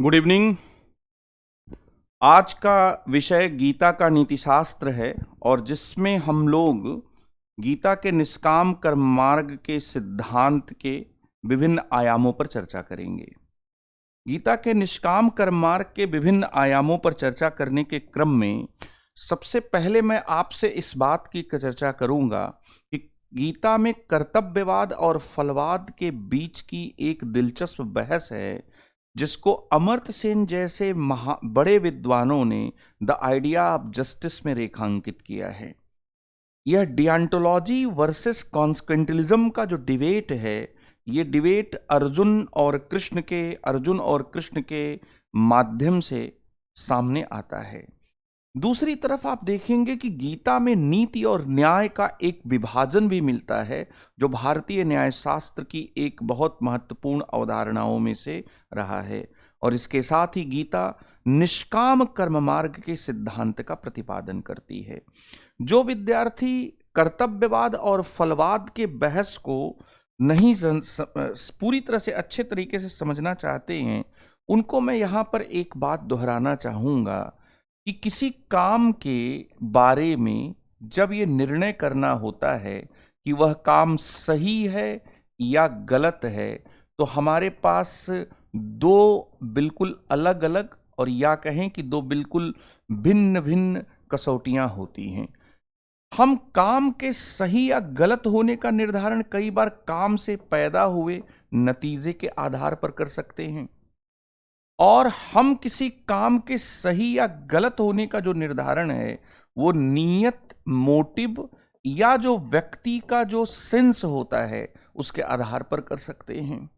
Good evening. आज का विषय गीता का नीतिशास्त्र है और जिसमें हम लोग गीता के निष्काम कर्म मार्ग के सिद्धांत के विभिन्न आयामों पर चर्चा करेंगे। गीता के निष्काम कर्म मार्ग के विभिन्न आयामों पर चर्चा करने के क्रम में सबसे पहले मैं आपसे इस बात की चर्चा करूंगा कि गीता में कर्तव्यवाद और फलवाद के बीच की एक दिलचस्प बहस है जिसको अमर्त्य सेन जैसे बड़े विद्वानों ने द आइडिया ऑफ जस्टिस में रेखांकित किया है। यह डियांटोलॉजी वर्सेस कॉन्स्क्वेंटलिज्म का जो डिबेट है, ये डिबेट अर्जुन और कृष्ण के माध्यम से सामने आता है। दूसरी तरफ आप देखेंगे कि गीता में नीति और न्याय का एक विभाजन भी मिलता है जो भारतीय न्याय शास्त्र की एक बहुत महत्वपूर्ण अवधारणाओं में से रहा है। और इसके साथ ही गीता निष्काम कर्म मार्ग के सिद्धांत का प्रतिपादन करती है। जो विद्यार्थी कर्तव्यवाद और फलवाद के बहस को नहीं पूरी तरह से अच्छे तरीके से समझना चाहते हैं, उनको मैं यहाँ पर एक बात दोहराना चाहूँगा कि किसी काम के बारे में जब ये निर्णय करना होता है कि वह काम सही है या गलत है, तो हमारे पास दो बिल्कुल अलग अलग और या कहें कि दो बिल्कुल भिन्न भिन्न कसौटियां होती हैं। हम काम के सही या गलत होने का निर्धारण कई बार काम से पैदा हुए नतीजे के आधार पर कर सकते हैं, और हम किसी काम के सही या गलत होने का जो निर्धारण है वो नीयत, मोटिव या जो व्यक्ति का जो सेंस होता है उसके आधार पर कर सकते हैं।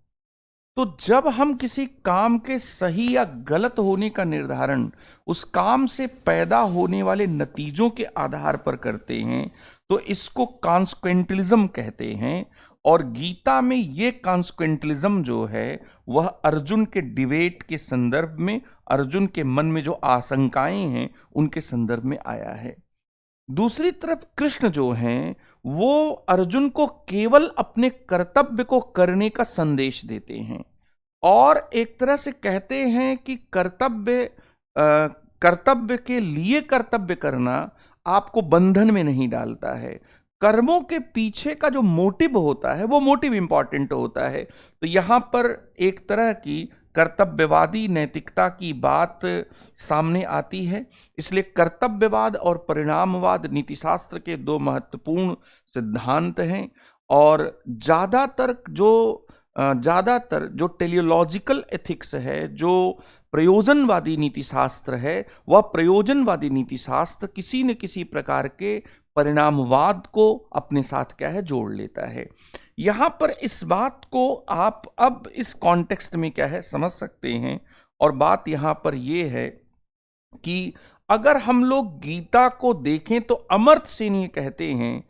तो जब हम किसी काम के सही या गलत होने का निर्धारण उस काम से पैदा होने वाले नतीजों के आधार पर करते हैं तो इसको कॉन्स्क्वेंटलिज्म कहते हैं। और गीता में ये कॉन्स्क्वेंटलिज्म जो है वह अर्जुन के डिबेट के संदर्भ में, अर्जुन के मन में जो आशंकाएं हैं उनके संदर्भ में आया है। दूसरी तरफ कृष्ण जो हैं वो अर्जुन को केवल अपने कर्तव्य को करने का संदेश देते हैं और एक तरह से कहते हैं कि कर्तव्य के लिए कर्तव्य करना आपको बंधन में नहीं डालता है। कर्मों के पीछे का जो मोटिव होता है वो मोटिव इंपॉर्टेंट होता है। तो यहां पर एक तरह की कर्तव्यवादी नैतिकता की बात सामने आती है। इसलिए कर्तव्यवाद और परिणामवाद नीतिशास्त्र के दो महत्वपूर्ण सिद्धांत हैं। और ज़्यादातर जो टेलियोलॉजिकल एथिक्स है, जो प्रयोजनवादी नीतिशास्त्र है, वह प्रयोजनवादी नीतिशास्त्र किसी न किसी प्रकार के परिणामवाद को अपने साथ क्या है जोड़ लेता है। यहां पर इस बात को आप अब इस कॉन्टेक्स्ट में क्या है समझ सकते हैं। और बात यहां पर यह है कि अगर हम लोग गीता को देखें तो अमर्त्य सेन ये कहते हैं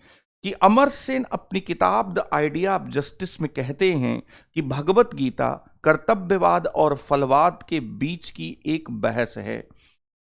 कि अमर्त्य सेन अपनी किताब द आइडिया ऑफ जस्टिस में कहते हैं कि भगवत गीता कर्तव्यवाद और फलवाद के बीच की एक बहस है।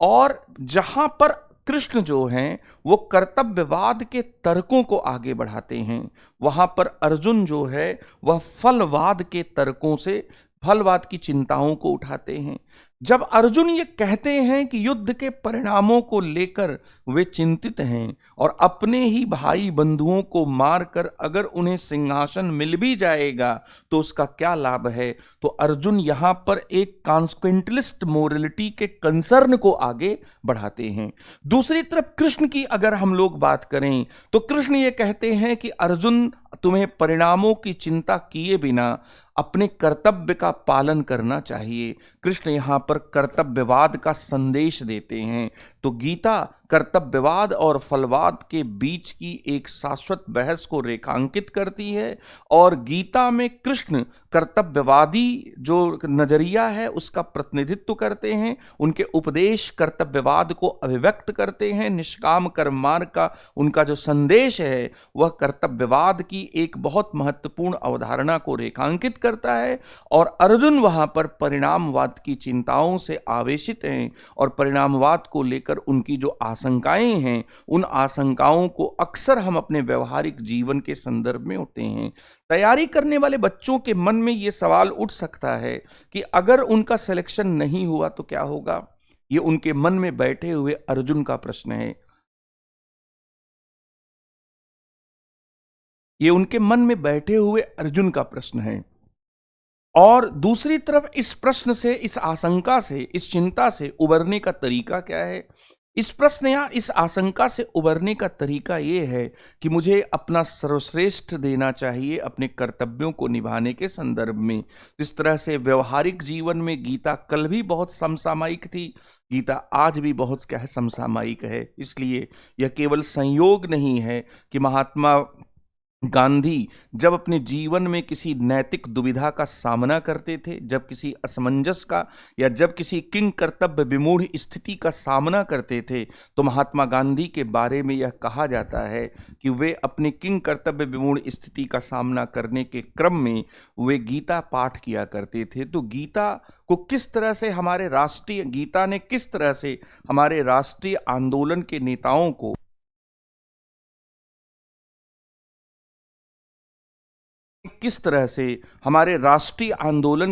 और जहां पर कृष्ण जो हैं वो कर्तव्यवाद के तर्कों को आगे बढ़ाते हैं, वहां पर अर्जुन जो है वह फलवाद के तर्कों से फलवाद की चिंताओं को उठाते हैं। जब अर्जुन ये कहते हैं कि युद्ध के परिणामों को लेकर वे चिंतित हैं और अपने ही भाई बंधुओं को मारकर अगर उन्हें सिंहासन मिल भी जाएगा तो उसका क्या लाभ है, तो अर्जुन यहां पर एक कॉन्स्क्वेंटलिस्ट मोरलिटी के कंसर्न को आगे बढ़ाते हैं। दूसरी तरफ कृष्ण की अगर हम लोग बात करें तो कृष्ण ये कहते हैं कि अर्जुन, तुम्हें परिणामों की चिंता किए बिना अपने कर्तव्य का पालन करना चाहिए। कृष्ण यहाँ पर कर्तव्यवाद का संदेश देते हैं। तो गीता कर्तव्यवाद और फलवाद के बीच की एक शाश्वत बहस को रेखांकित करती है और गीता में कृष्ण कर्तव्यवादी जो नजरिया है उसका प्रतिनिधित्व करते हैं। उनके उपदेश कर्तव्यवाद को अभिव्यक्त करते हैं। निष्काम कर्म मार्ग का उनका जो संदेश है वह कर्तव्यवाद की एक बहुत महत्वपूर्ण अवधारणा को रेखांकित करता है। और अर्जुन वहां पर परिणामवाद की चिंताओं से आवेशित हैं और परिणामवाद को लेकर लेकर उनकी जो आशंकाएं हैं, उन आशंकाओं को अक्सर हम अपने व्यवहारिक जीवन के संदर्भ में होते हैं। तैयारी करने वाले बच्चों के मन में ये सवाल उठ सकता है कि अगर उनका सिलेक्शन नहीं हुआ तो क्या होगा। ये उनके मन में बैठे हुए अर्जुन का प्रश्न है। ये उनके मन में बैठे हुए अर्जुन का प्रश्न है। और दूसरी तरफ इस प्रश्न से, इस आशंका से, इस चिंता से उबरने का तरीका क्या है? इस प्रश्न या इस आशंका से उबरने का तरीका ये है कि मुझे अपना सर्वश्रेष्ठ देना चाहिए अपने कर्तव्यों को निभाने के संदर्भ में। जिस तरह से व्यवहारिक जीवन में गीता कल भी बहुत समसामयिक थी, गीता आज भी बहुत क्या है, समसामयिक है। इसलिए यह केवल संयोग नहीं है कि महात्मा गांधी जब अपने जीवन में किसी नैतिक दुविधा का सामना करते थे, जब किसी असमंजस का या जब किसी किंग कर्तव्य विमूढ़ स्थिति का सामना करते थे, तो महात्मा गांधी के बारे में यह कहा जाता है कि वे अपनी किंग कर्तव्य विमूढ़ स्थिति का सामना करने के क्रम में वे गीता पाठ किया करते थे। तो गीता को किस तरह से हमारे राष्ट्रीय, गीता ने किस तरह से हमारे राष्ट्रीय आंदोलन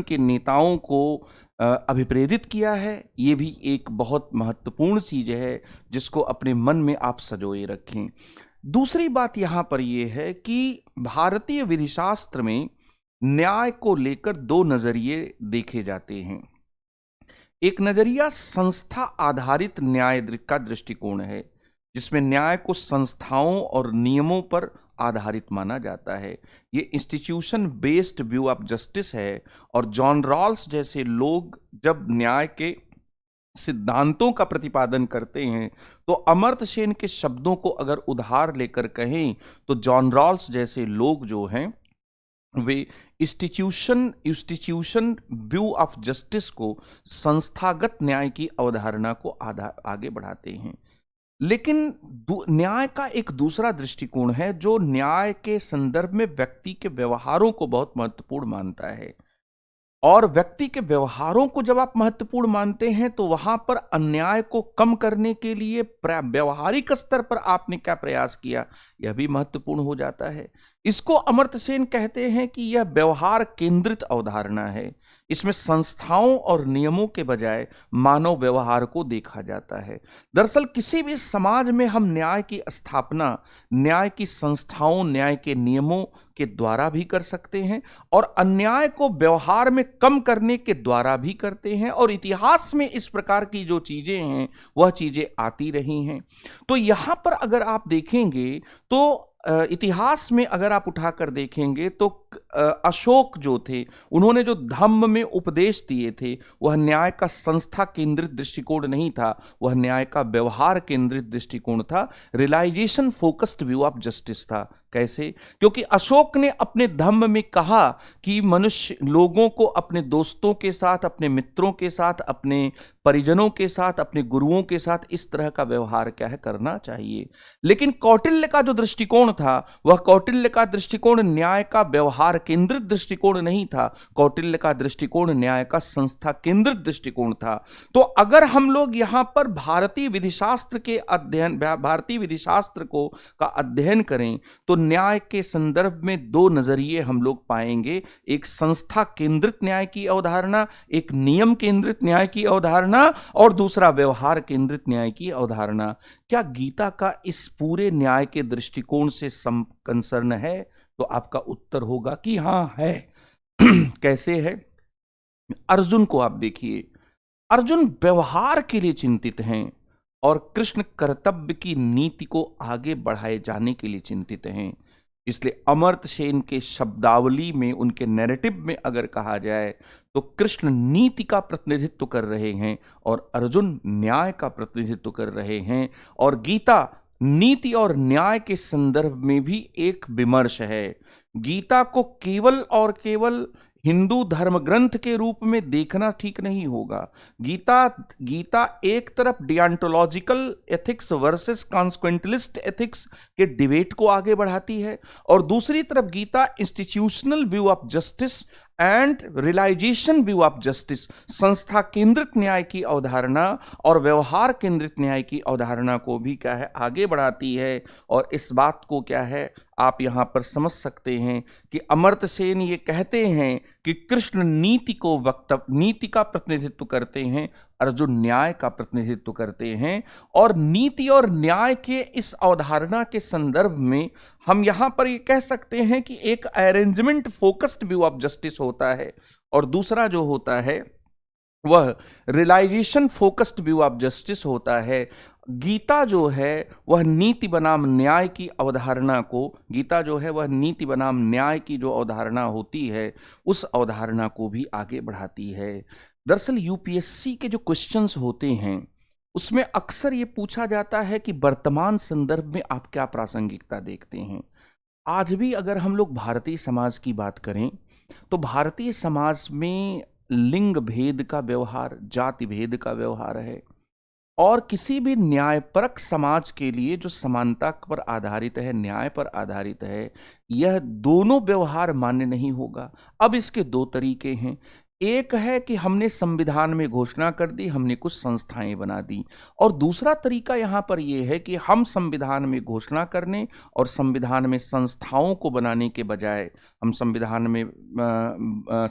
के नेताओं को अभिप्रेरित किया है, ये भी एक बहुत महत्वपूर्ण चीज है जिसको अपने मन में आप सजोए रखें। दूसरी बात यहां पर यह है कि भारतीय विधिशास्त्र में न्याय को लेकर दो नजरिए देखे जाते हैं। एक नजरिया संस्था आधारित न्याय का दृष्टिकोण है, जिसमें न्याय को संस्थाओं और नियमों पर आधारित माना जाता है। ये institution based view of justice है। और जॉन रॉल्स जैसे लोग जब न्याय के सिद्धांतों का प्रतिपादन करते हैं, तो अमर्त्य सेन के शब्दों को अगर उधार लेकर कहें तो जॉन रॉल्स जैसे लोग जो हैं वे इंस्टीट्यूशन व्यू ऑफ जस्टिस को, संस्थागत न्याय की अवधारणा को आगे बढ़ाते हैं। लेकिन न्याय का एक दूसरा दृष्टिकोण है जो न्याय के संदर्भ में व्यक्ति के व्यवहारों को बहुत महत्वपूर्ण मानता है। और व्यक्ति के व्यवहारों को जब आप महत्वपूर्ण मानते हैं तो वहां पर अन्याय को कम करने के लिए व्यवहारिक स्तर पर आपने क्या प्रयास किया, यह भी महत्वपूर्ण हो जाता है। इसको अमर्त्य सेन कहते हैं कि यह व्यवहार केंद्रित अवधारणा है। इसमें संस्थाओं और नियमों के बजाय मानव व्यवहार को देखा जाता है। दरअसल किसी भी समाज में हम न्याय की स्थापना न्याय की संस्थाओं, न्याय के नियमों के द्वारा भी कर सकते हैं और अन्याय को व्यवहार में कम करने के द्वारा भी करते हैं। और इतिहास में इस प्रकार की जो चीजें हैं वह चीजें आती रही हैं। तो यहां पर अगर आप देखेंगे तो इतिहास में अगर आप उठाकर देखेंगे तो अशोक जो थे, उन्होंने जो धम्म में उपदेश दिए थे वह न्याय का संस्था केंद्रित दृष्टिकोण नहीं था, वह न्याय का व्यवहार केंद्रित दृष्टिकोण था। Realisation focused view of justice था। कैसे? क्योंकि अशोक ने अपने धम्म में कहा कि मनुष्य लोगों को अपने दोस्तों के साथ, अपने मित्रों के साथ, अपने परिजनों के साथ, अपने गुरुओं के साथ इस तरह का व्यवहार क्या है, करना चाहिए। लेकिन कौटिल्य का जो दृष्टिकोण था वह कौटिल्य का दृष्टिकोण न्याय का व्यवहार केंद्रित दृष्टिकोण नहीं था, कौटिल्य का दृष्टिकोण न्याय का संस्था केंद्रित दृष्टिकोण था। तो अगर हम लोग यहां पर भारतीय विधिशास्त्र के अध्ययन, भारतीय विधिशास्त्र को का अध्ययन करें तो न्याय के संदर्भ में दो नजरिए हम लोग पाएंगे। एक संस्था केंद्रित न्याय की अवधारणा, एक नियम केंद्रित न्याय की अवधारणा, और दूसरा व्यवहार केंद्रित न्याय की अवधारणा। क्या गीता का इस पूरे न्याय के दृष्टिकोण से कंसर्न है? तो आपका उत्तर होगा कि हां है। कैसे है? अर्जुन को आप देखिए, अर्जुन व्यवहार के लिए चिंतित हैं और कृष्ण कर्तव्य की नीति को आगे बढ़ाए जाने के लिए चिंतित हैं। इसलिए अमर्त्य सेन के शब्दावली में, उनके नैरेटिव में अगर कहा जाए तो कृष्ण नीति का प्रतिनिधित्व कर रहे हैं और अर्जुन न्याय का प्रतिनिधित्व कर रहे हैं। और गीता नीति और न्याय के संदर्भ में भी एक विमर्श है। गीता को केवल और केवल हिंदू धर्म ग्रंथ के रूप में देखना ठीक नहीं होगा। गीता एक तरफ deontological ethics versus consequentialist ethics के डिबेट को आगे बढ़ाती है और दूसरी तरफ Gita institutional view of justice and realisation view of justice, संस्था केंद्रित न्याय की अवधारणा और व्यवहार केंद्रित न्याय की अवधारणा को भी क्या है आगे बढ़ाती है। और इस बात को क्या है आप यहां पर समझ सकते हैं कि अमर्त्य सेन ये कहते हैं कि कृष्ण नीति का प्रतिनिधित्व करते हैं, अर्जुन न्याय का प्रतिनिधित्व करते हैं। और नीति और न्याय के इस अवधारणा के संदर्भ में हम यहां पर ये कह सकते हैं कि एक arrangement focused view of justice होता है और दूसरा जो होता है वह realisation focused view of justice होता है। गीता जो है वह नीति बनाम न्याय की अवधारणा को, गीता जो है वह नीति बनाम न्याय की जो अवधारणा होती है उस अवधारणा को भी आगे बढ़ाती है। दरअसल यूपीएससी के जो क्वेश्चंस होते हैं उसमें अक्सर ये पूछा जाता है कि वर्तमान संदर्भ में आप क्या प्रासंगिकता देखते हैं। आज भी अगर हम लोग भारतीय समाज की बात करें तो भारतीय समाज में लिंग भेद का व्यवहार, जाति भेद का व्यवहार है और किसी भी न्यायपरक समाज के लिए जो समानता पर आधारित है, न्याय पर आधारित है, यह दोनों व्यवहार मान्य नहीं होगा। अब इसके दो तरीके हैं। एक है कि हमने संविधान में घोषणा कर दी, हमने कुछ संस्थाएं बना दी, और दूसरा तरीका यहाँ पर यह है कि हम संविधान में घोषणा करने और संविधान में संस्थाओं को बनाने के बजाय हम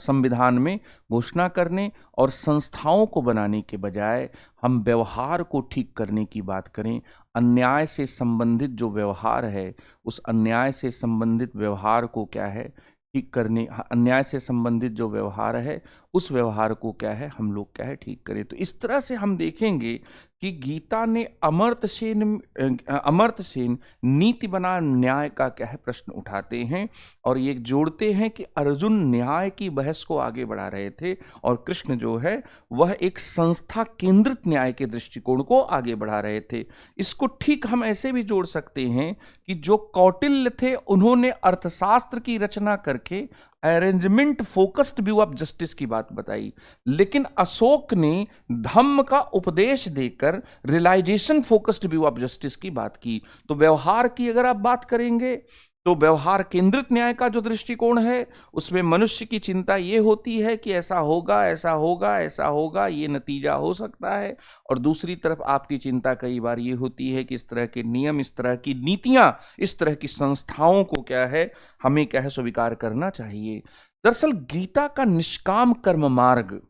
संविधान में घोषणा करने और संस्थाओं को बनाने के बजाय हम व्यवहार को ठीक करने की बात करें। अन्याय से संबंधित जो व्यवहार है उस अन्याय से संबंधित व्यवहार को क्या है ठीक करने, अन्याय से संबंधित जो व्यवहार है उस व्यवहार को क्या है हम लोग क्या है ठीक करें। तो इस तरह से हम देखेंगे कि गीता ने अमर्त्य सेन नीति बनाम न्याय का क्या है प्रश्न उठाते हैं और ये जोड़ते हैं कि अर्जुन न्याय की बहस को आगे बढ़ा रहे थे और कृष्ण जो है वह एक संस्था केंद्रित न्याय के दृष्टिकोण को आगे बढ़ा रहे थे। इसको ठीक हम ऐसे भी जोड़ सकते हैं कि जो कौटिल्य थे उन्होंने अर्थशास्त्र की रचना करके arrangement focused view of justice की बात बताई, लेकिन अशोक ने धम्म का उपदेश देकर realisation focused view of justice की बात की। तो व्यवहार की अगर आप बात करेंगे तो व्यवहार केंद्रित न्याय का जो दृष्टिकोण है उसमें मनुष्य की चिंता ये होती है कि ऐसा होगा, ऐसा होगा, ऐसा होगा, ये नतीजा हो सकता है। और दूसरी तरफ आपकी चिंता कई बार ये होती है कि इस तरह के नियम, इस तरह की नीतियां, इस तरह की संस्थाओं को क्या है हमें क्या है स्वीकार करना चाहिए। दरअसल गीता का निष्काम कर्म मार्ग,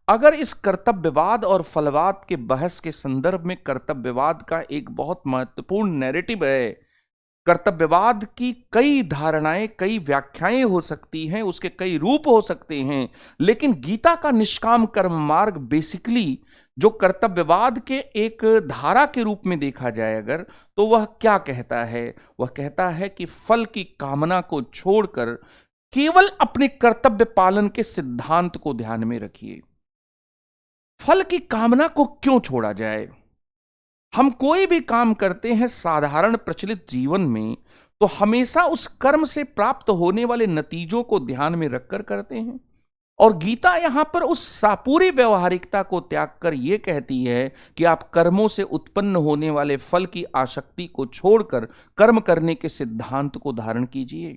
अगर इस कर्तव्यवाद और फलवाद के बहस के संदर्भ में कर्तव्यवाद का एक बहुत महत्वपूर्ण नैरेटिव है। कर्तव्यवाद की कई धारणाएं, कई व्याख्याएं हो सकती हैं, उसके कई रूप हो सकते हैं, लेकिन गीता का निष्काम कर्म मार्ग बेसिकली जो कर्तव्यवाद के एक धारा के रूप में देखा जाए अगर, तो वह क्या कहता है? वह कहता है कि फल की कामना को छोड़कर केवल अपने कर्तव्य पालन के सिद्धांत को ध्यान में रखिए। फल की कामना को क्यों छोड़ा जाए? हम कोई भी काम करते हैं साधारण प्रचलित जीवन में तो हमेशा उस कर्म से प्राप्त होने वाले नतीजों को ध्यान में रखकर करते हैं, और गीता यहां पर उस पूरी व्यवहारिकता को त्याग कर यह कहती है कि आप कर्मों से उत्पन्न होने वाले फल की आसक्ति को छोड़कर कर्म करने के सिद्धांत को धारण कीजिए।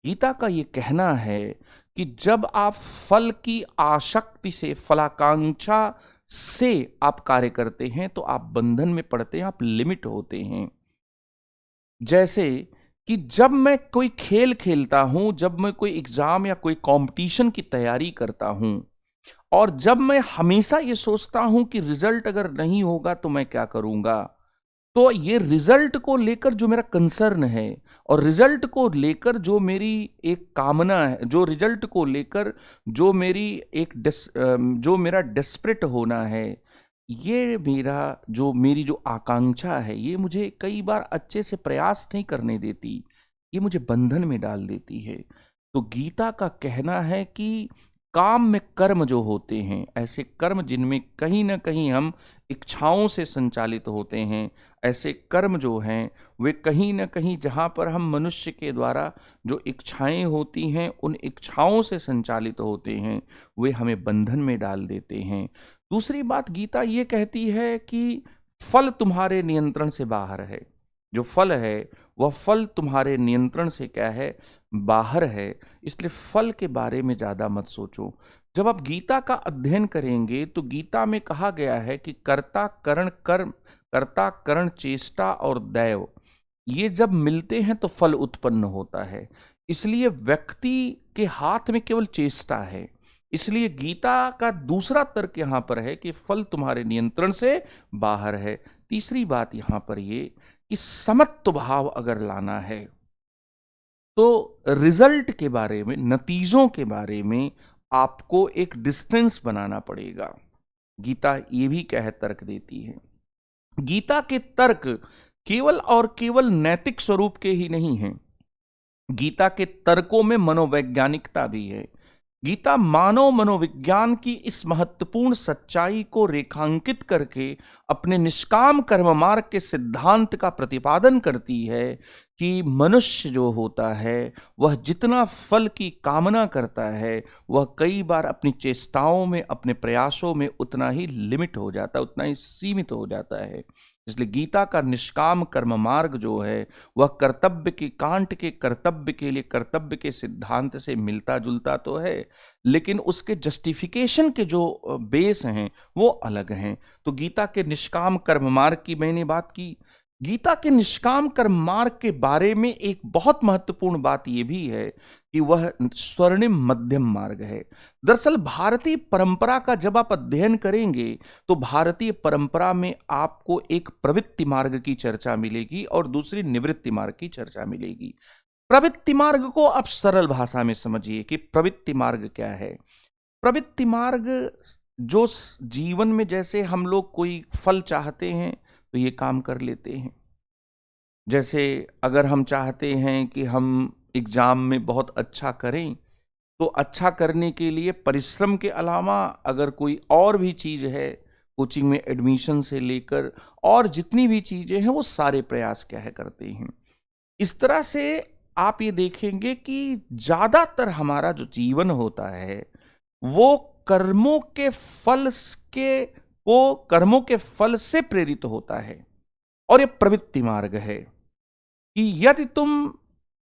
गीता का यह कहना है कि जब आप फल की आसक्ति से, फलाकांक्षा से आप कार्य करते हैं तो आप बंधन में पड़ते हैं, आप लिमिट होते हैं। जैसे कि जब मैं कोई खेल खेलता हूं, जब मैं कोई एग्जाम या कोई कंपटीशन की तैयारी करता हूं, और जब मैं हमेशा ये सोचता हूं कि रिजल्ट अगर नहीं होगा तो मैं क्या करूंगा, तो ये रिजल्ट को लेकर जो मेरा कंसर्न है और रिजल्ट को लेकर जो मेरी एक कामना है, जो रिजल्ट को लेकर जो मेरी जो मेरा डेस्परेट होना है, ये मेरी जो आकांक्षा है, ये मुझे कई बार अच्छे से प्रयास नहीं करने देती, ये मुझे बंधन में डाल देती है। तो गीता का कहना है कि काम में कर्म जो होते हैं, ऐसे कर्म जिनमें कहीं ना कहीं हम इच्छाओं से संचालित होते हैं, ऐसे कर्म जो हैं वे कहीं ना कहीं जहाँ पर हम मनुष्य के द्वारा जो इच्छाएं होती हैं उन इच्छाओं से संचालित होते हैं, वे हमें बंधन में डाल देते हैं। दूसरी बात गीता ये कहती है कि फल तुम्हारे नियंत्रण से बाहर है। जो फल है वह फल तुम्हारे नियंत्रण से क्या है, बाहर है। इसलिए फल के बारे में ज्यादा मत सोचो। जब आप गीता का अध्ययन करेंगे तो गीता में कहा गया है कि कर्ता करण चेष्टा और दैव, ये जब मिलते हैं तो फल उत्पन्न होता है। इसलिए व्यक्ति के हाथ में केवल चेष्टा है। इसलिए गीता का दूसरा तर्क यहां पर है कि फल तुम्हारे नियंत्रण से बाहर है। तीसरी बात यहां पर ये कि समत्व भाव अगर लाना है तो रिजल्ट के बारे में, नतीजों के बारे में आपको एक डिस्टेंस बनाना पड़ेगा। गीता ये भी क्या है, तर्क देती है। गीता के तर्क केवल और केवल नैतिक स्वरूप के ही नहीं हैं। गीता के तर्कों में मनोवैज्ञानिकता भी है। गीता मानव मनोविज्ञान की इस महत्वपूर्ण सच्चाई को रेखांकित करके अपने निष्काम कर्म मार्ग के सिद्धांत का प्रतिपादन करती है कि मनुष्य जो होता है वह जितना फल की कामना करता है वह कई बार अपनी चेष्टाओं में, अपने प्रयासों में उतना ही लिमिट हो जाता है, उतना ही सीमित हो जाता है। इसलिए गीता का निष्काम कर्म मार्ग जो है वह कर्तव्य की, कांट के कर्तव्य के लिए कर्तव्य के सिद्धांत से मिलता जुलता तो है, लेकिन उसके जस्टिफिकेशन के जो बेस हैं वो अलग हैं। तो गीता के निष्काम कर्म मार्ग की मैंने बात की। गीता के निष्काम कर्म मार्ग के बारे में एक बहुत महत्वपूर्ण बात यह भी है कि वह स्वर्णिम मध्यम मार्ग है। दरअसल भारतीय परंपरा का जब आप अध्ययन करेंगे तो भारतीय परंपरा में आपको एक प्रवृत्ति मार्ग की चर्चा मिलेगी और दूसरी निवृत्ति मार्ग की चर्चा मिलेगी। प्रवृत्ति मार्ग को आप सरल भाषा में समझिए कि प्रवृत्ति मार्ग क्या है। प्रवृत्ति मार्ग जो जीवन में, जैसे हम लोग कोई फल चाहते हैं तो ये काम कर लेते हैं। जैसे अगर हम चाहते हैं कि हम एग्जाम में बहुत अच्छा करें तो अच्छा करने के लिए परिश्रम के अलावा अगर कोई और भी चीज है, कोचिंग में एडमिशन से लेकर और जितनी भी चीजें हैं वो सारे प्रयास क्या है करते हैं। इस तरह से आप ये देखेंगे कि ज्यादातर हमारा जो जीवन होता है वो कर्मों के फल से प्रेरित होता है। और ये प्रवृत्ति मार्ग है कि यदि तुम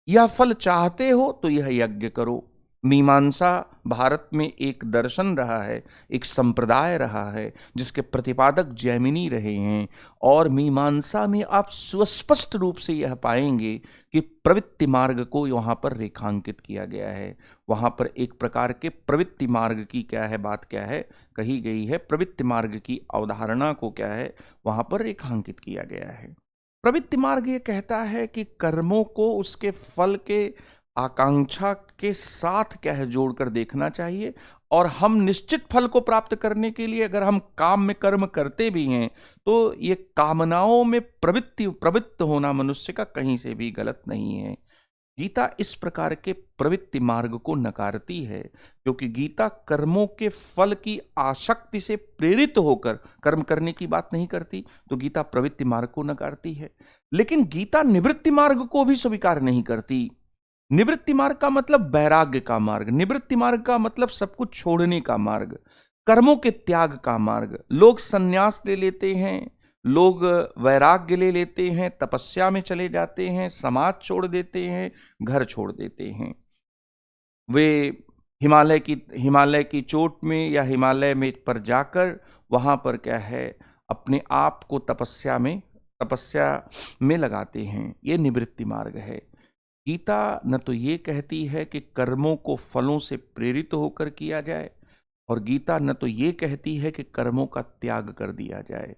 यह फल चाहते हो तो यह यज्ञ करो। मीमांसा भारत में एक दर्शन रहा है, एक संप्रदाय रहा है जिसके प्रतिपादक जैमिनी रहे हैं। और मीमांसा में आप सुस्पष्ट रूप से यह पाएंगे कि प्रवृत्ति मार्ग को वहां पर रेखांकित किया गया है। वहां पर एक प्रकार के प्रवृत्ति मार्ग की क्या है, बात क्या है कही गई है। प्रवृत्ति मार्ग की अवधारणा को क्या है वहां पर रेखांकित किया गया है। प्रवृत्ति मार्ग ये कहता है कि कर्मों को उसके फल के आकांक्षा के साथ क्या है जोड़कर देखना चाहिए। और हम निश्चित फल को प्राप्त करने के लिए अगर हम काम में कर्म करते भी हैं तो ये कामनाओं में प्रवृत्त होना मनुष्य का कहीं से भी गलत नहीं है। गीता इस प्रकार के प्रवृत्ति मार्ग को नकारती है क्योंकि गीता कर्मों के फल की आसक्ति से प्रेरित होकर कर्म करने की बात नहीं करती, तो गीता प्रवृत्ति मार्ग को नकारती है। लेकिन गीता निवृत्ति मार्ग को भी स्वीकार नहीं करती। निवृत्ति मार्ग का मतलब वैराग्य का मार्ग, निवृत्ति मार्ग का मतलब सब कुछ छोड़ने का मार्ग, कर्मों के त्याग का मार्ग। लोग संन्यास ले लेते हैं, लोग वैराग्य ले लेते हैं, तपस्या में चले जाते हैं, समाज छोड़ देते हैं, घर छोड़ देते हैं। वे हिमालय की चोट में या हिमालय में पर जाकर वहां पर क्या है अपने आप को तपस्या में लगाते हैं। ये निवृत्ति मार्ग है। गीता न तो ये कहती है कि कर्मों को फलों से प्रेरित होकर किया जाए, और गीता न तो ये कहती है कि कर्मों का त्याग कर दिया जाए।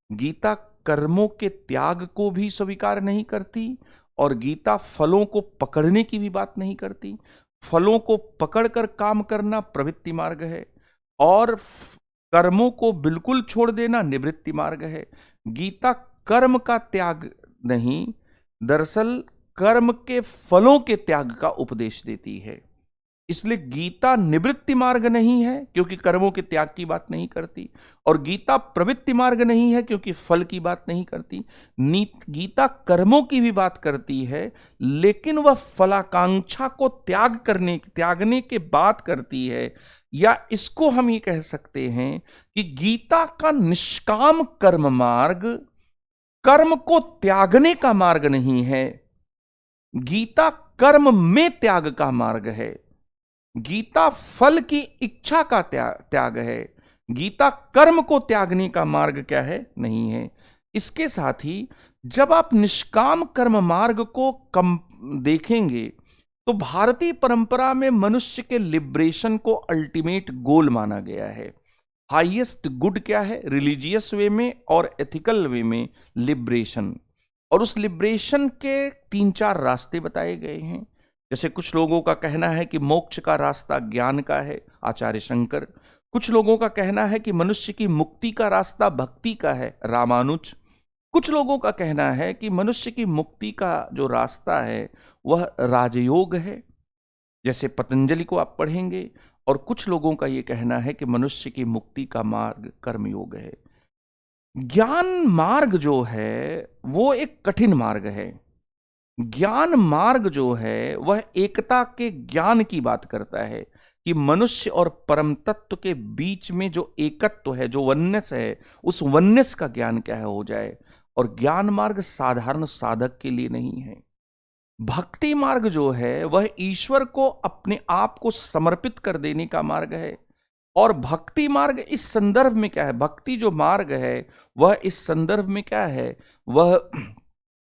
गीता कर्मों के त्याग को भी स्वीकार नहीं करती और गीता फलों को पकड़ने की भी बात नहीं करती। फलों को पकड़कर काम करना प्रवृत्ति मार्ग है और कर्मों को बिल्कुल छोड़ देना निवृत्ति मार्ग है। गीता कर्म का त्याग नहीं, दरअसल कर्म के फलों के त्याग का उपदेश देती है। इसलिए गीता निवृत्ति मार्ग नहीं है क्योंकि कर्मों के त्याग की बात नहीं करती, और गीता प्रवृत्ति मार्ग नहीं है क्योंकि फल की बात नहीं करती। गीता कर्मों की भी बात करती है लेकिन वह फलाकांक्षा को त्यागने के बात करती है। या इसको हम ये कह सकते हैं कि गीता का निष्काम कर्म मार्ग कर्म को त्यागने का मार्ग नहीं है, गीता कर्म में त्याग का मार्ग है। गीता फल की इच्छा का त्याग है। गीता कर्म को त्यागने का मार्ग क्या है? नहीं है। इसके साथ ही जब आप निष्काम कर्म मार्ग को कम देखेंगे तो भारतीय परंपरा में मनुष्य के लिबरेशन को अल्टीमेट गोल माना गया है। हाईएस्ट गुड क्या है? रिलीजियस वे में और एथिकल वे में लिबरेशन। और उस लिबरेशन के 3-4 रास्ते बताए गए हैं। जैसे कुछ लोगों का कहना है कि मोक्ष का रास्ता ज्ञान का है, आचार्य शंकर। कुछ लोगों का कहना है कि मनुष्य की मुक्ति का रास्ता भक्ति का है, रामानुज। कुछ लोगों का कहना है कि मनुष्य की मुक्ति का जो रास्ता है वह राजयोग है, जैसे पतंजलि को आप पढ़ेंगे। और कुछ लोगों का यह कहना है कि मनुष्य की मुक्ति का मार्ग कर्मयोग है। ज्ञान मार्ग जो है वो एक कठिन मार्ग है। ज्ञान मार्ग जो है वह एकता के ज्ञान की बात करता है कि मनुष्य और परम तत्व के बीच में जो एकत्व है, जो वननेस है, उस वननेस का ज्ञान क्या है हो जाए। और ज्ञान मार्ग साधारण साधक के लिए नहीं है। भक्ति मार्ग जो है वह ईश्वर को अपने आप को समर्पित कर देने का मार्ग है। और भक्ति मार्ग इस संदर्भ में क्या है? भक्ति जो मार्ग है वह इस संदर्भ में क्या है? वह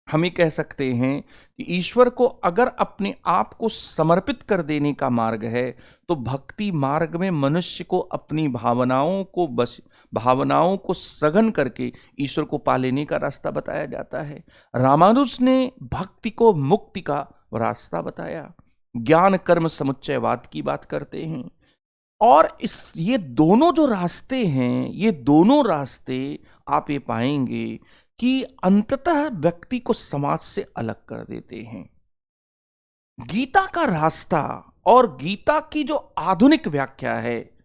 हम ये कह सकते हैं कि ईश्वर को अगर अपने आप को समर्पित कर देने का मार्ग है तो भक्ति मार्ग में मनुष्य को अपनी भावनाओं को सघन करके ईश्वर को पा लेने का रास्ता बताया जाता है। रामानुज ने भक्ति को मुक्ति का रास्ता बताया। ज्ञान कर्म समुच्चयवाद की बात करते हैं। और ये दोनों जो रास्ते हैं, ये दोनों रास्ते आप ये पाएंगे कि अंततः व्यक्ति को समाज से अलग कर देते हैं। गीता का रास्ता और गीता की जो आधुनिक व्याख्या है,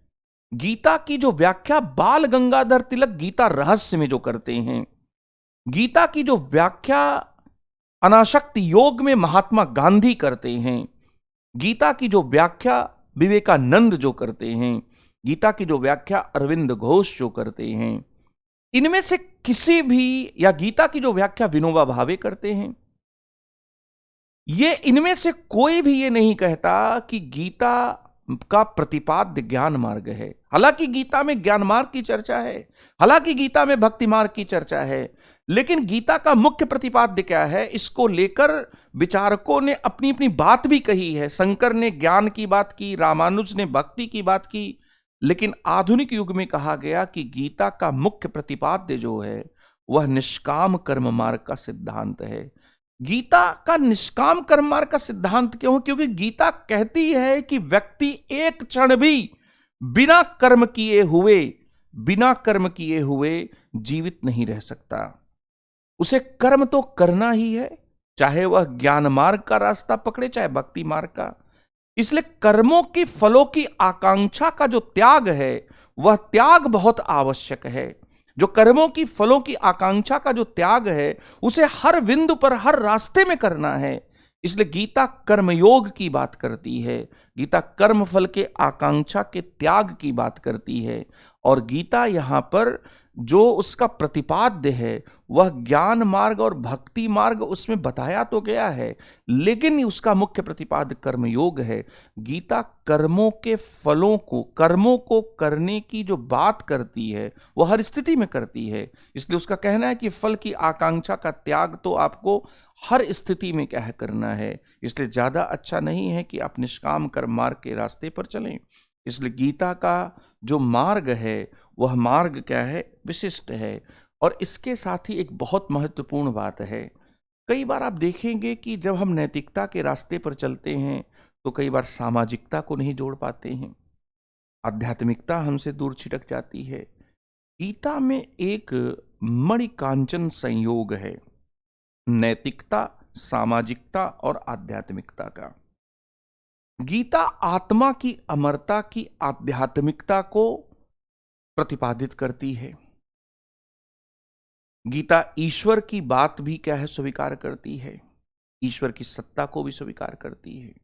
गीता की जो व्याख्या बाल गंगाधर तिलक गीता रहस्य में जो करते हैं, गीता की जो व्याख्या अनासक्ति योग में महात्मा गांधी करते हैं, गीता की जो व्याख्या विवेकानंद जो करते हैं, गीता की जो व्याख्या अरविंद घोष जो करते हैं, इनमें से किसी भी, या गीता की जो व्याख्या विनोबा भावे करते हैं, ये इनमें से कोई भी ये नहीं कहता कि गीता का प्रतिपाद्य ज्ञान मार्ग है। हालांकि गीता में ज्ञान मार्ग की चर्चा है, हालांकि गीता में भक्ति मार्ग की चर्चा है, लेकिन गीता का मुख्य प्रतिपाद्य क्या है, इसको लेकर विचारकों ने अपनी अपनी बात भी कही है। शंकर ने ज्ञान की बात की, रामानुज ने भक्ति की बात की, लेकिन आधुनिक युग में कहा गया कि गीता का मुख्य प्रतिपाद्य जो है वह निष्काम कर्म मार्ग का सिद्धांत है। गीता का निष्काम कर्म मार्ग का सिद्धांत क्यों? क्योंकि गीता कहती है कि व्यक्ति एक क्षण भी बिना कर्म किए हुए जीवित नहीं रह सकता। उसे कर्म तो करना ही है, चाहे वह ज्ञान मार्ग का रास्ता पकड़े चाहे भक्ति मार्ग का। इसलिए कर्मों की फलों की आकांक्षा का जो त्याग है वह त्याग बहुत आवश्यक है। जो कर्मों की फलों की आकांक्षा का जो त्याग है उसे हर बिंदु पर, हर रास्ते में करना है। इसलिए गीता कर्मयोग की बात करती है, गीता कर्म फल के आकांक्षा के त्याग की बात करती है। और गीता यहां पर जो उसका प्रतिपाद्य है वह ज्ञान मार्ग और भक्ति मार्ग उसमें बताया तो गया है, लेकिन उसका मुख्य प्रतिपाद्य कर्मयोग है। गीता कर्मों के फलों को, कर्मों को करने की जो बात करती है वह हर स्थिति में करती है। इसलिए उसका कहना है कि फल की आकांक्षा का त्याग तो आपको हर स्थिति में क्या है करना है। इसलिए ज्यादा अच्छा नहीं है कि आप निष्काम कर्म मार्ग के रास्ते पर चलें। इसलिए गीता का जो मार्ग है वह मार्ग क्या है? विशिष्ट है। और इसके साथ ही एक बहुत महत्वपूर्ण बात है, कई बार आप देखेंगे कि जब हम नैतिकता के रास्ते पर चलते हैं तो कई बार सामाजिकता को नहीं जोड़ पाते हैं, आध्यात्मिकता हमसे दूर छिटक जाती है। गीता में एक मणिकांचन संयोग है नैतिकता, सामाजिकता और आध्यात्मिकता का। गीता आत्मा की अमरता की आध्यात्मिकता को प्रतिपादित करती है। गीता ईश्वर की बात भी क्या है? स्वीकार करती है, ईश्वर की सत्ता को भी स्वीकार करती है।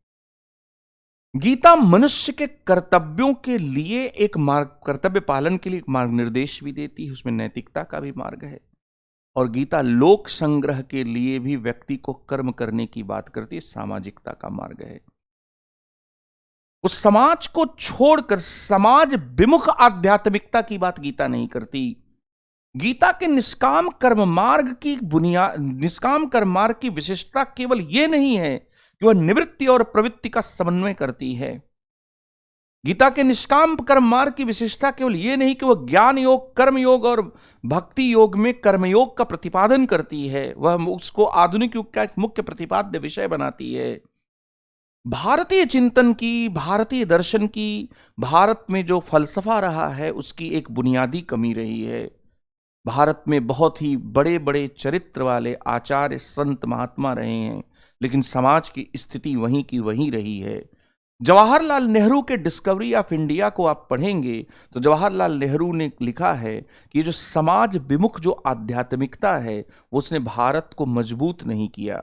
गीता मनुष्य के कर्तव्यों के लिए एक मार्ग, कर्तव्य पालन के लिए एक मार्ग निर्देश भी देती है, उसमें नैतिकता का भी मार्ग है। और गीता लोक संग्रह के लिए भी व्यक्ति को कर्म करने की बात करती है, सामाजिकता का मार्ग है। उस समाज को छोड़कर समाज विमुख आध्यात्मिकता की बात गीता नहीं करती। गीता के निष्काम कर्म मार्ग की बुनियाद, निष्काम कर्म मार्ग की विशेषता केवल यह नहीं है कि वह निवृत्ति और प्रवृत्ति का समन्वय करती है। गीता के निष्काम कर्म मार्ग की विशेषता केवल यह नहीं कि वह ज्ञान योग, कर्म योग और भक्ति योग में कर्मयोग का प्रतिपादन करती है, वह उसको आधुनिक युग का एक मुख्य प्रतिपाद्य विषय बनाती है। भारतीय चिंतन की, भारतीय दर्शन की, भारत में जो फलसफा रहा है उसकी एक बुनियादी कमी रही है। भारत में बहुत ही बड़े बड़े चरित्र वाले आचार्य संत महात्मा रहे हैं, लेकिन समाज की स्थिति वहीं की वहीं रही है। जवाहरलाल नेहरू के डिस्कवरी ऑफ इंडिया को आप पढ़ेंगे तो जवाहरलाल नेहरू ने लिखा है कि ये जो समाज विमुख जो आध्यात्मिकता है वो उसने भारत को मजबूत नहीं किया।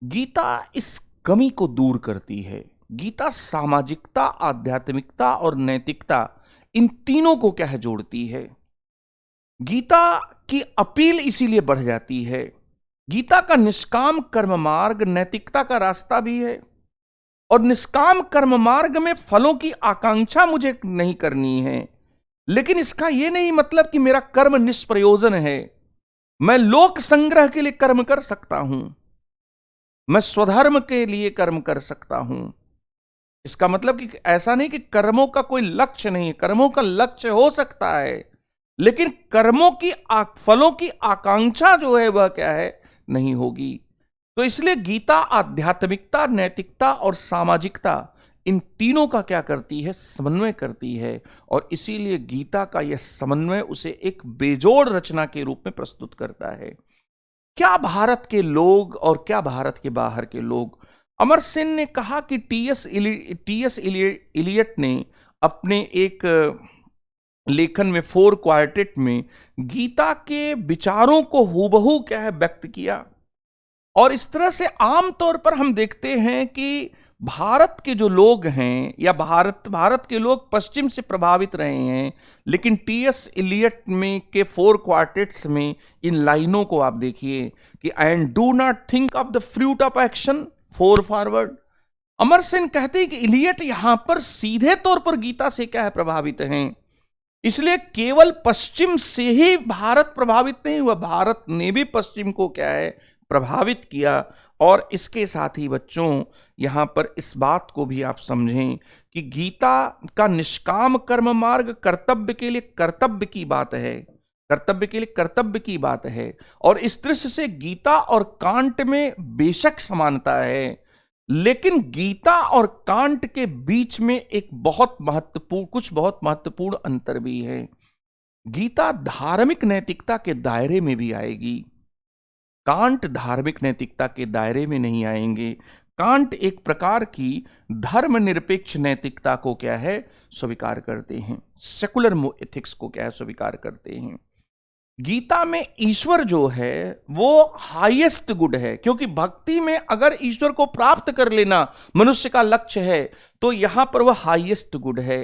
गीता इस कमी को दूर करती है। गीता सामाजिकता, आध्यात्मिकता और नैतिकता, इन तीनों को क्या है जोड़ती है। गीता की अपील इसीलिए बढ़ जाती है। गीता का निष्काम कर्म मार्ग नैतिकता का रास्ता भी है, और निष्काम कर्म मार्ग में फलों की आकांक्षा मुझे नहीं करनी है, लेकिन इसका यह नहीं मतलब कि मेरा कर्म निष्प्रयोजन है। मैं लोक संग्रह के लिए कर्म कर सकता हूं, मैं स्वधर्म के लिए कर्म कर सकता हूं। इसका मतलब कि ऐसा नहीं कि कर्मों का कोई लक्ष्य नहीं है, कर्मों का लक्ष्य हो सकता है, लेकिन कर्मों की फलों की आकांक्षा जो है वह क्या है, नहीं होगी। तो इसलिए गीता आध्यात्मिकता, नैतिकता और सामाजिकता, इन तीनों का क्या करती है, समन्वय करती है। और इसीलिए गीता का यह समन्वय उसे एक बेजोड़ रचना के रूप में प्रस्तुत करता है। क्या भारत के लोग और क्या भारत के बाहर के लोग, अमर सेन ने कहा कि टी.एस. इलियट ने अपने एक लेखन में 4 क्वार्टेट में गीता के विचारों को हूबहू क्या है व्यक्त किया। और इस तरह से आमतौर पर हम देखते हैं कि भारत के जो लोग हैं या भारत के लोग पश्चिम से प्रभावित रहे हैं, लेकिन टी.एस. इलियट में के 4 क्वार्टेट्स में इन लाइनों को आप देखिए कि and do not think of the fruit of action for forward. Amar Sen कहते हैं कि इलियट यहां पर सीधे तौर पर गीता से क्या है, प्रभावित हैं। इसलिए केवल पश्चिम से ही भारत प्रभावित नहीं हुआ, भारत ने भी पश्चिम को क्या है, प्रभावित किया। और इसके साथ ही बच्चों, यहां पर इस बात को भी आप समझें कि गीता का निष्काम कर्म मार्ग कर्तव्य के लिए कर्तव्य की बात है, कर्तव्य के लिए कर्तव्य की बात है। और इस दृष्टि से गीता और कांट में बेशक समानता है, लेकिन गीता और कांट के बीच में एक बहुत महत्वपूर्ण अंतर भी है। गीता धार्मिक नैतिकता के दायरे में भी आएगी, कांट धार्मिक नैतिकता के दायरे में नहीं आएंगे। कांट एक प्रकार की धर्मनिरपेक्ष नैतिकता को क्या है, स्वीकार करते हैं, सेकुलर एथिक्स को क्या है, स्वीकार करते हैं। गीता में ईश्वर जो है वो हाईएस्ट गुड है, क्योंकि भक्ति में अगर ईश्वर को प्राप्त कर लेना मनुष्य का लक्ष्य है तो यहां पर वह हाईएस्ट गुड है।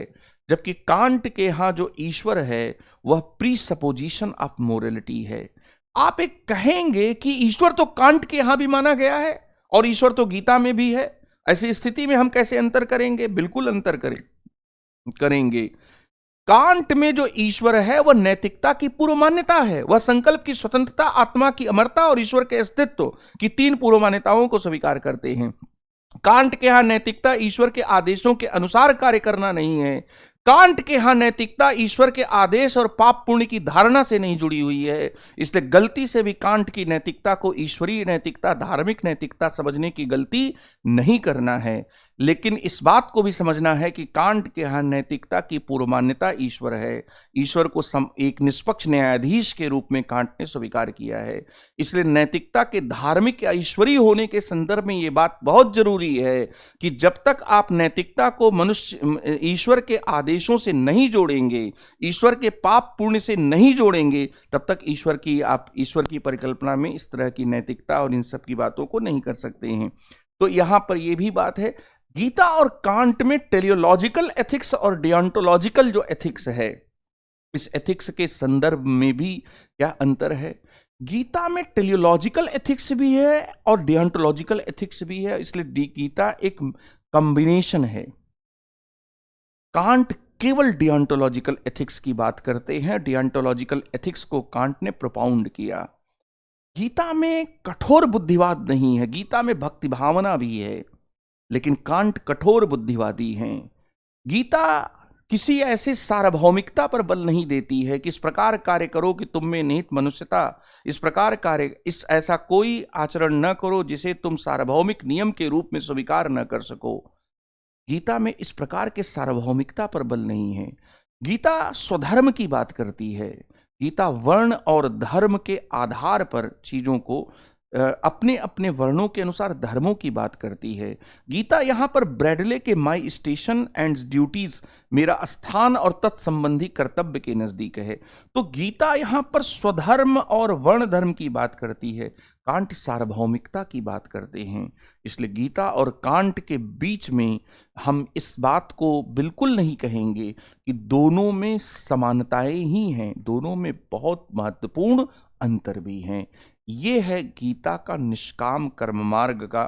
जबकि कांट के यहां जो ईश्वर है वह प्री सपोजिशन ऑफ मोरलिटी है। आप एक कहेंगे कि ईश्वर तो कांट के यहां भी माना गया है और ईश्वर तो गीता में भी है, ऐसी स्थिति में हम कैसे अंतर करेंगे? बिल्कुल अंतर करेंगे। कांट में जो ईश्वर है वह नैतिकता की पूर्व मान्यता है, वह संकल्प की स्वतंत्रता, आत्मा की अमरता और ईश्वर के अस्तित्व की 3 पूर्व मान्यताओं को स्वीकार करते हैं। कांट के यहां नैतिकता ईश्वर के आदेशों के अनुसार कार्य करना नहीं है। कांट के यहां नैतिकता ईश्वर के आदेश और पाप पुण्य की धारणा से नहीं जुड़ी हुई है। इसलिए गलती से भी कांट की नैतिकता को ईश्वरीय नैतिकता, धार्मिक नैतिकता समझने की गलती नहीं करना है। लेकिन इस बात को भी समझना है कि कांट के यहां नैतिकता की पूर्व मान्यता ईश्वर है। ईश्वर को एक निष्पक्ष न्यायाधीश के रूप में कांट ने स्वीकार किया है। इसलिए नैतिकता के धार्मिक या ईश्वरीय होने के संदर्भ में यह बात बहुत जरूरी है कि जब तक आप नैतिकता को मनुष्य ईश्वर के आदेशों से नहीं जोड़ेंगे, ईश्वर के पाप पुण्य से नहीं जोड़ेंगे, तब तक आप ईश्वर की परिकल्पना में इस तरह की नैतिकता और इन सब की बातों को नहीं कर सकते हैं। तो यहां पर यह भी बात है, गीता और कांट में टेलियोलॉजिकल एथिक्स और डियोंटोलॉजिकल जो एथिक्स है, इस एथिक्स के संदर्भ में भी क्या अंतर है। गीता में टेलियोलॉजिकल एथिक्स भी है और डियंटोलॉजिकल एथिक्स भी है, इसलिए गीता एक कॉम्बिनेशन है। कांट केवल डियंटोलॉजिकल एथिक्स की बात करते हैं, डियंटोलॉजिकल एथिक्स को कांट ने प्रोपाउंड किया। गीता में कठोर बुद्धिवाद नहीं है, गीता में भक्ति भावना भी है, लेकिन कांट कठोर बुद्धिवादी हैं। गीता किसी ऐसे सार्वभौमिकता पर बल नहीं देती है कि इस प्रकार कार्य करो कि तुम में निहित मनुष्यता, इस प्रकार कार्य, इस ऐसा कोई आचरण न करो जिसे तुम सार्वभौमिक नियम के रूप में स्वीकार न कर सको। गीता में इस प्रकार के सार्वभौमिकता पर बल नहीं है। गीता स्वधर्म की बात करती है। गीता वर्ण और धर्म के आधार पर चीजों को अपने अपने वर्णों के अनुसार धर्मों की बात करती है। गीता यहाँ पर ब्रैडले के माई स्टेशन एंड ड्यूटीज, मेरा स्थान और तत्संबंधी कर्तव्य के नजदीक है। तो गीता यहाँ पर स्वधर्म और वर्ण धर्म की बात करती है, कांट सार्वभौमिकता की बात करते हैं। इसलिए गीता और कांट के बीच में हम इस बात को बिल्कुल नहीं कहेंगे कि दोनों में समानताएं ही हैं, दोनों में बहुत महत्वपूर्ण अंतर भी हैं। ये है गीता का निष्काम कर्म मार्ग का